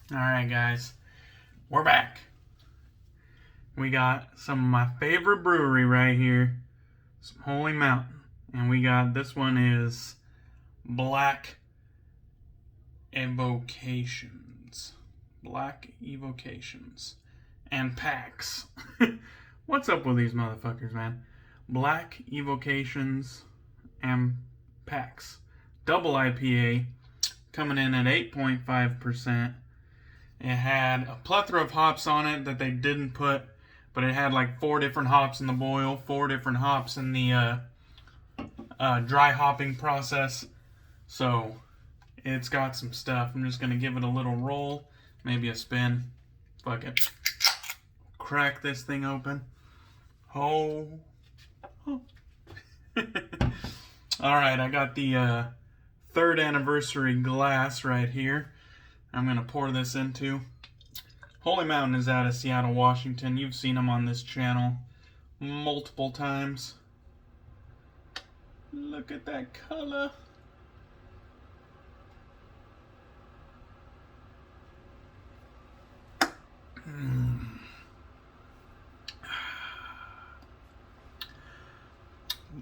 Alright guys, we're back. We got some of my favorite brewery right here, some Holy Mountain. And we got, this one is Black Evocations. Black Evocations. And packs. What's up with these motherfuckers, man? Black Evocations and packs. Double IPA, coming in at 8.5%. It had a plethora of hops on it that they didn't put, but it had like 4 different hops in the boil, 4 different hops in the dry hopping process. So it's got some stuff. I'm just going to give it a little roll, maybe a spin. Fuck it. Crack this thing open. Oh. Alright, I got the 3rd anniversary glass right here. I'm going to pour this into. Holy Mountain is out of Seattle, Washington. You've seen them on this channel multiple times. Look at that color.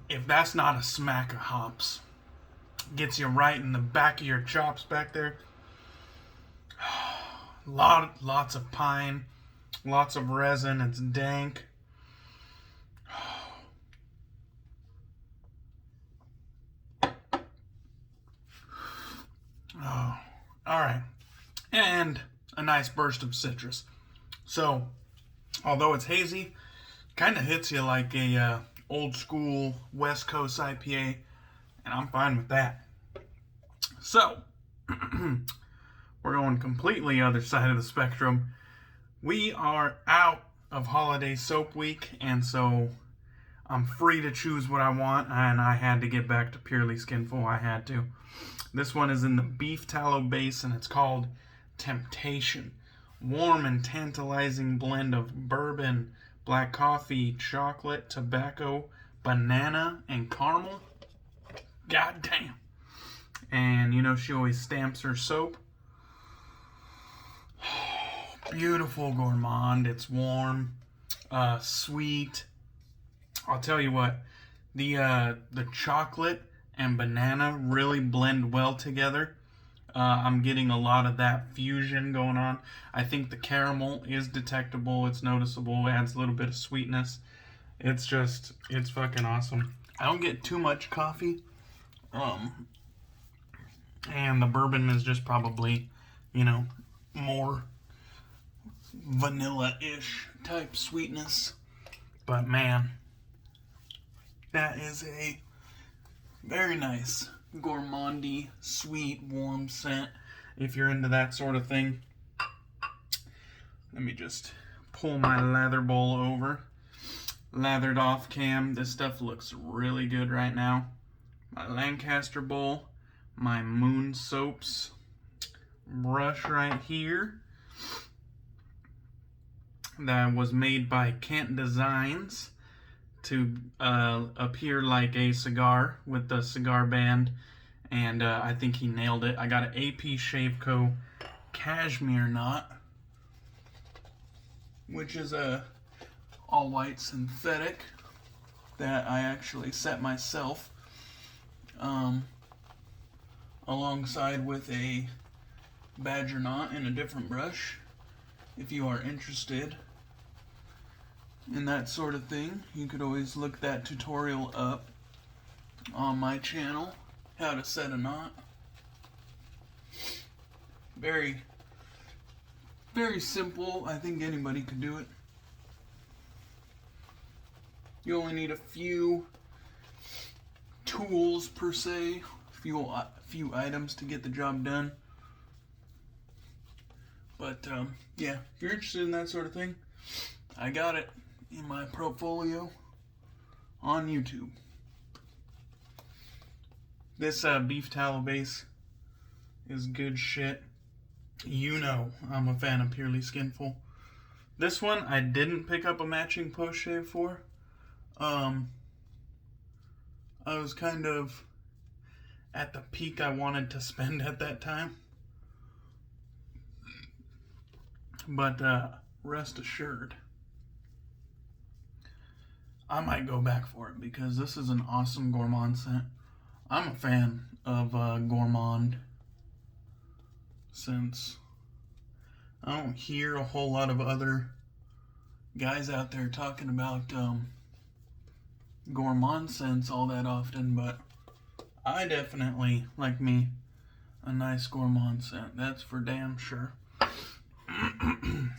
If that's not a smack of hops, gets you right in the back of your chops back there. Lots of pine, lots of resin. It's dank. Oh, all right, and a nice burst of citrus. So, although it's hazy, kind of hits you like a old school West Coast IPA, and I'm fine with that. So. We're going completely other side of the spectrum. We are out of holiday soap week, and so I'm free to choose what I want, and I had to get back to purely Skinful. I had to. This one is in the beef tallow base, and it's called Temptation. Warm and tantalizing blend of bourbon, black coffee, chocolate, tobacco, banana, and caramel. God damn. And you know she always stamps her soap. Beautiful gourmand. It's warm, sweet. I'll tell you what, the chocolate and banana really blend well together. I'm getting a lot of that fusion going on. I think the caramel is detectable. It's noticeable. It adds a little bit of sweetness. It's fucking awesome. I don't get too much coffee. And the bourbon is just probably, more vanilla-ish type sweetness. But man, that is a very nice gourmandy, sweet, warm scent if you're into that sort of thing. Let me just pull my lather bowl over. Lathered off cam. This stuff looks really good right now. My Lancaster bowl, my Moon Soaps brush right here. That was made by Kent Designs to appear like a cigar with the cigar band, and I think he nailed it. I got an AP Shave Co. Cashmere knot, which is a all-white synthetic that I actually set myself, alongside with a badger knot in a different brush. If you are interested in that sort of thing, you could always look that tutorial up on my channel, how to set a knot. Very, very simple. I think anybody could do it. You only need a few tools per se, few items to get the job done. But yeah, if you're interested in that sort of thing, I got it in my portfolio on YouTube. This beef tallow base is good shit. You know I'm a fan of Purely Skinful. This one I didn't pick up a matching post shave for. I was kind of at the peak I wanted to spend at that time. But rest assured, I might go back for it because this is an awesome gourmand scent. I'm a fan of gourmand scents. I don't hear a whole lot of other guys out there talking about gourmand scents all that often, but I definitely like me a nice gourmand scent. That's for damn sure.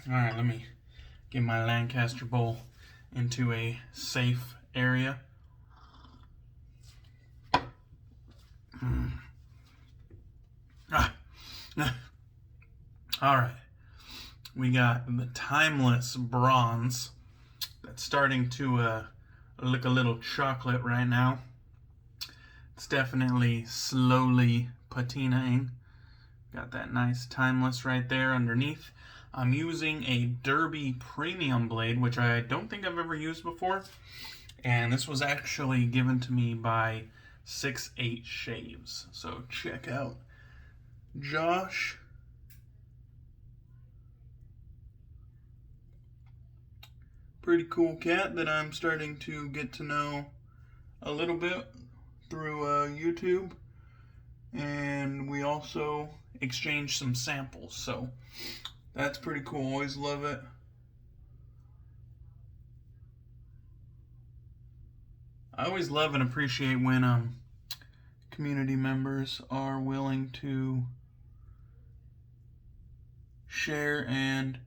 Alright, let me get my Lancaster bowl into a safe area. Alright, we got the Timeless Bronze. That's starting to look a little chocolate right now. It's definitely slowly patinaing. Got that nice Timeless right there underneath. I'm using a Derby Premium blade, which I don't think I've ever used before. And this was actually given to me by 6-8 Shaves. So check out Josh. Pretty cool cat that I'm starting to get to know a little bit through YouTube. And we also exchanged some samples, so that's pretty cool. Always love it. I always love and appreciate when community members are willing to share and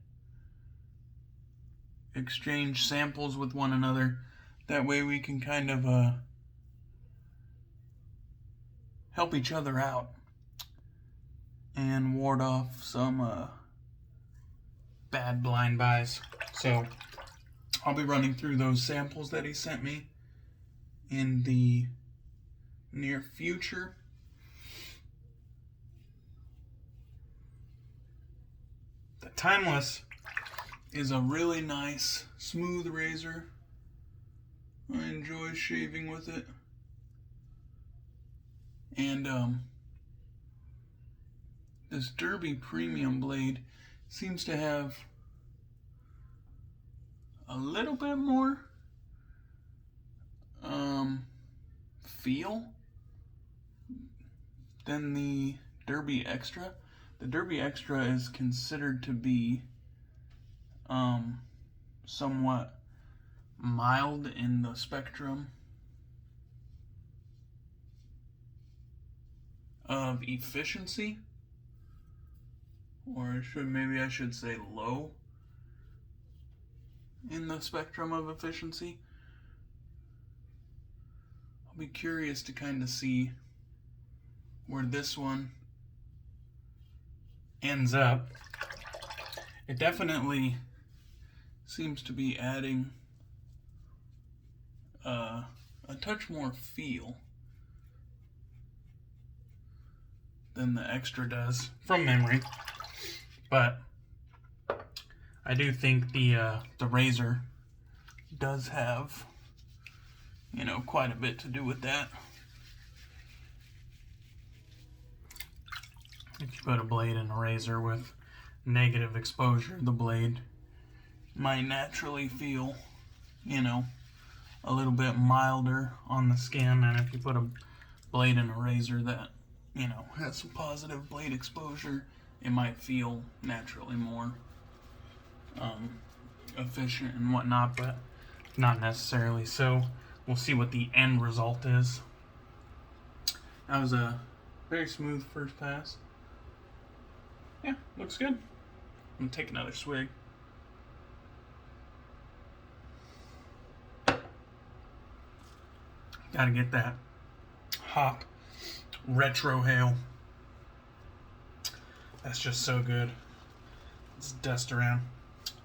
exchange samples with one another. That way we can kind of help each other out and ward off some bad blind buys. So I'll be running through those samples that he sent me in the near future. The Timeless is a really nice, smooth razor. I enjoy shaving with it. And this Derby Premium blade seems to have a little bit more feel than the Derby Extra. The Derby Extra is considered to be somewhat mild in the spectrum of efficiency, or maybe I should say low in the spectrum of efficiency. I'll be curious to kind of see where this one ends up. It definitely seems to be adding a touch more feel than the Extra does from memory, but I do think the razor does have, you know, quite a bit to do with that. If you put a blade in a razor with negative exposure, the blade might naturally feel, you know, a little bit milder on the skin, and if you put a blade in a razor that, you know, has some positive blade exposure, it might feel naturally more efficient and whatnot, but not necessarily. So we'll see what the end result is. That was a very smooth first pass. Yeah, looks good. I'm gonna take another swig. Gotta get that hop retro hail. That's just so good. Let's dust around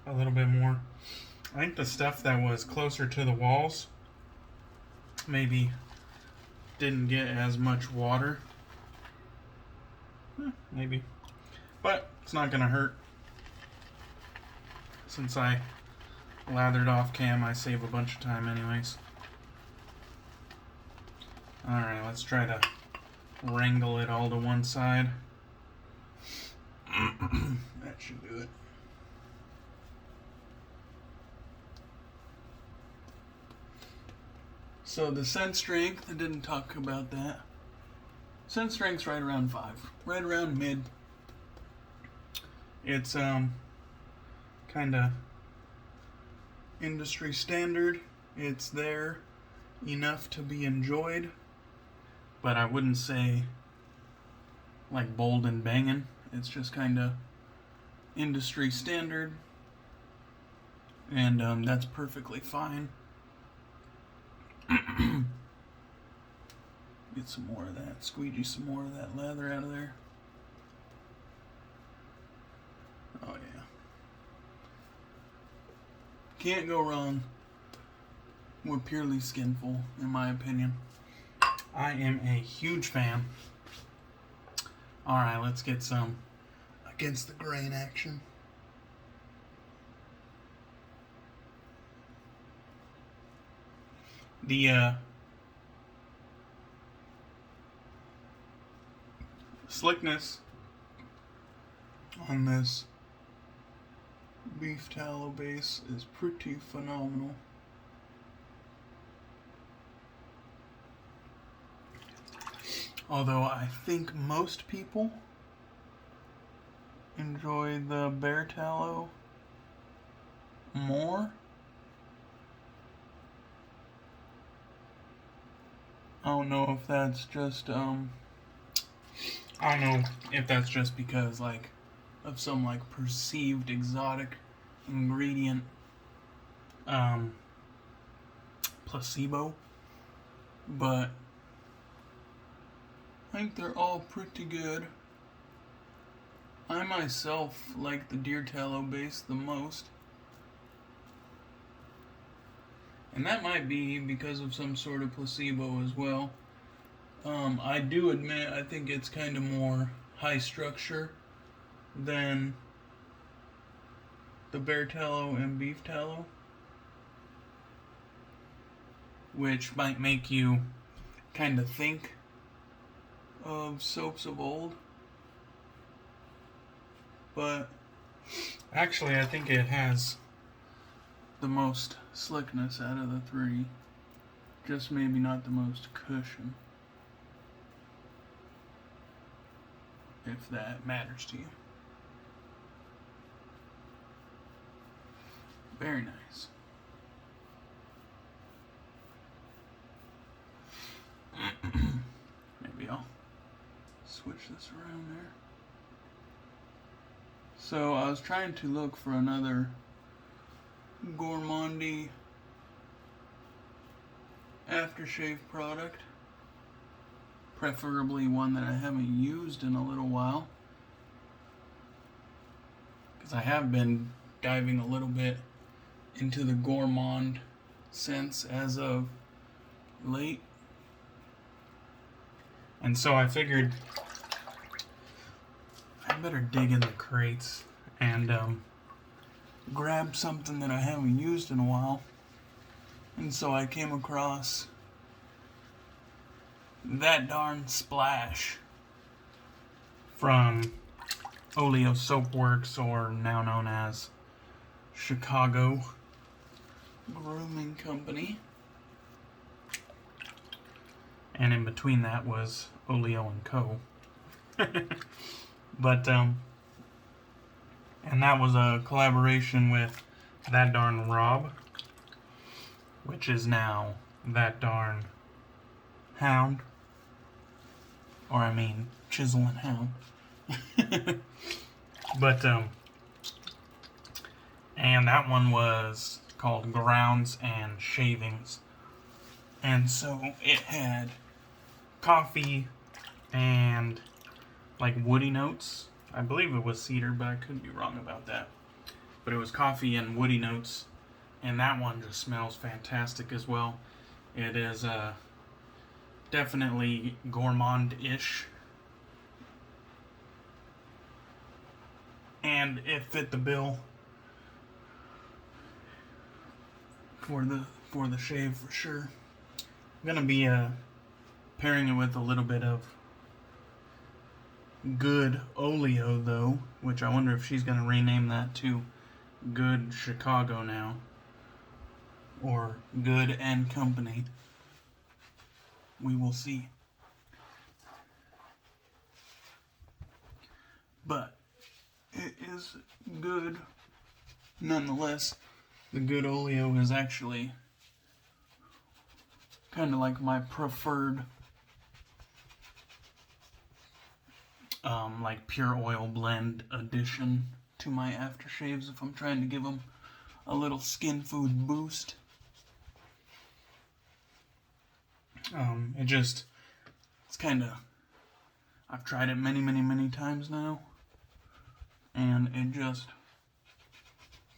a little bit more. I think the stuff that was closer to the walls maybe didn't get as much water. Maybe. But it's not gonna hurt. Since I lathered off cam, I save a bunch of time anyways. Alright, let's try to wrangle it all to one side. That should do it. So the scent strength, I didn't talk about that. Scent strength's right around 5. Right around mid. It's kinda industry standard. It's there enough to be enjoyed, but I wouldn't say like bold and banging. It's just kinda industry standard, and that's perfectly fine. Get some more of that, squeegee some more of that lather out of there. Oh yeah. Can't go wrong with purely Skinful, in my opinion. I am a huge fan. Alright, let's get some against the grain action. The slickness on this beef tallow base is pretty phenomenal. Although I think most people enjoy the bear tallow more. I don't know if that's just I don't know if that's just because like of some like perceived exotic ingredient placebo, but I think they're all pretty good. I myself like the deer tallow base the most, and that might be because of some sort of placebo as well. I do admit I think it's kind of more high structure than the bear tallow and beef tallow, which might make you kind of think of soaps of old. But actually I think it has the most slickness out of the three, just maybe not the most cushion, if that matters to you. Very nice. Maybe I'll switch this around there. So I was trying to look for another gourmandy aftershave product, preferably one that I haven't used in a little while, because I have been diving a little bit into the gourmand sense as of late, and so I figured I better dig in the crates and grab something that I haven't used in a while. And so I came across that darn splash from Oleo Soapworks, or now known as Chicago Grooming Company. And in between that was Oleo and Co. But and that was a collaboration with That Darn Rob, which is now That Darn Hound, or I mean Chisel and Hound. But and that one was called Grounds and Shavings, and so it had coffee and like woody notes. I believe it was cedar, but I could be wrong about that. But it was coffee and woody notes, and that one just smells fantastic as well. It is definitely gourmand-ish, and it fit the bill for the shave for sure. I'm gonna be pairing it with a little bit of Good Oleo though, which I wonder if she's gonna rename that to Good Chicago now, or Good and Company. We will see. But it is good nonetheless. The good Oleo is actually kind of like my preferred like pure oil blend addition to my aftershaves if I'm trying to give them a little skin food boost. It's kind of, I've tried it many times now, and it just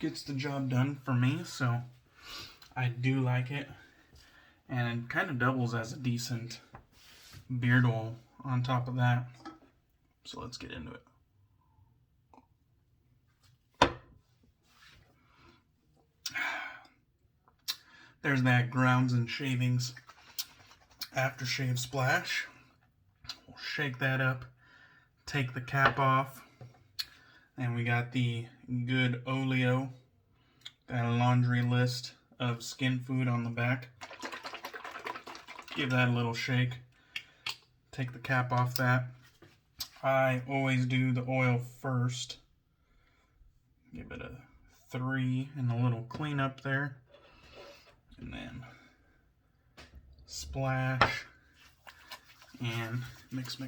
gets the job done for me, so I do like it, and it kind of doubles as a decent beard oil on top of that. So let's get into it. There's that Grounds and Shavings aftershave splash. We'll shake that up, take the cap off, and we got the good Oleo, got a laundry list of skin food on the back. Give that a little shake, take the cap off that. I always do the oil first. Give it a 3 and a little cleanup there. And then splash and mix.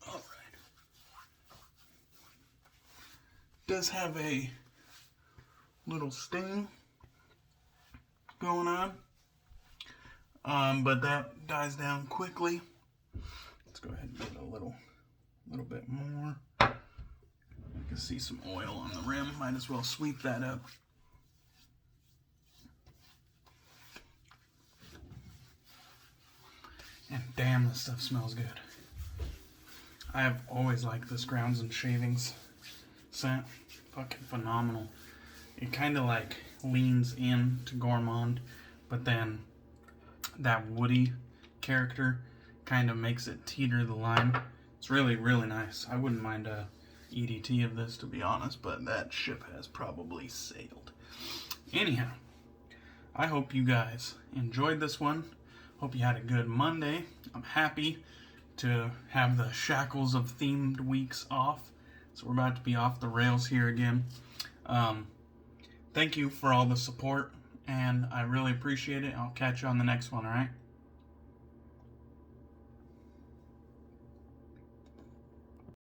All right. Does have a little sting going on. But that dies down quickly. Let's go ahead and get a little bit more. You can see some oil on the rim. Might as well sweep that up. And damn, this stuff smells good. I have always liked this Grounds and Shavings scent. Fucking phenomenal. It kind of like leans in to Gourmand, but then that woody character kind of makes it teeter the line. It's really nice. I wouldn't mind a EDT of this, to be honest, but that ship has probably sailed. Anyhow, I hope you guys enjoyed this one. Hope you had a good Monday. I'm happy to have the shackles of themed weeks off. So we're about to be off the rails here again. Thank you for all the support, and I really appreciate it. I'll catch you on the next one, alright?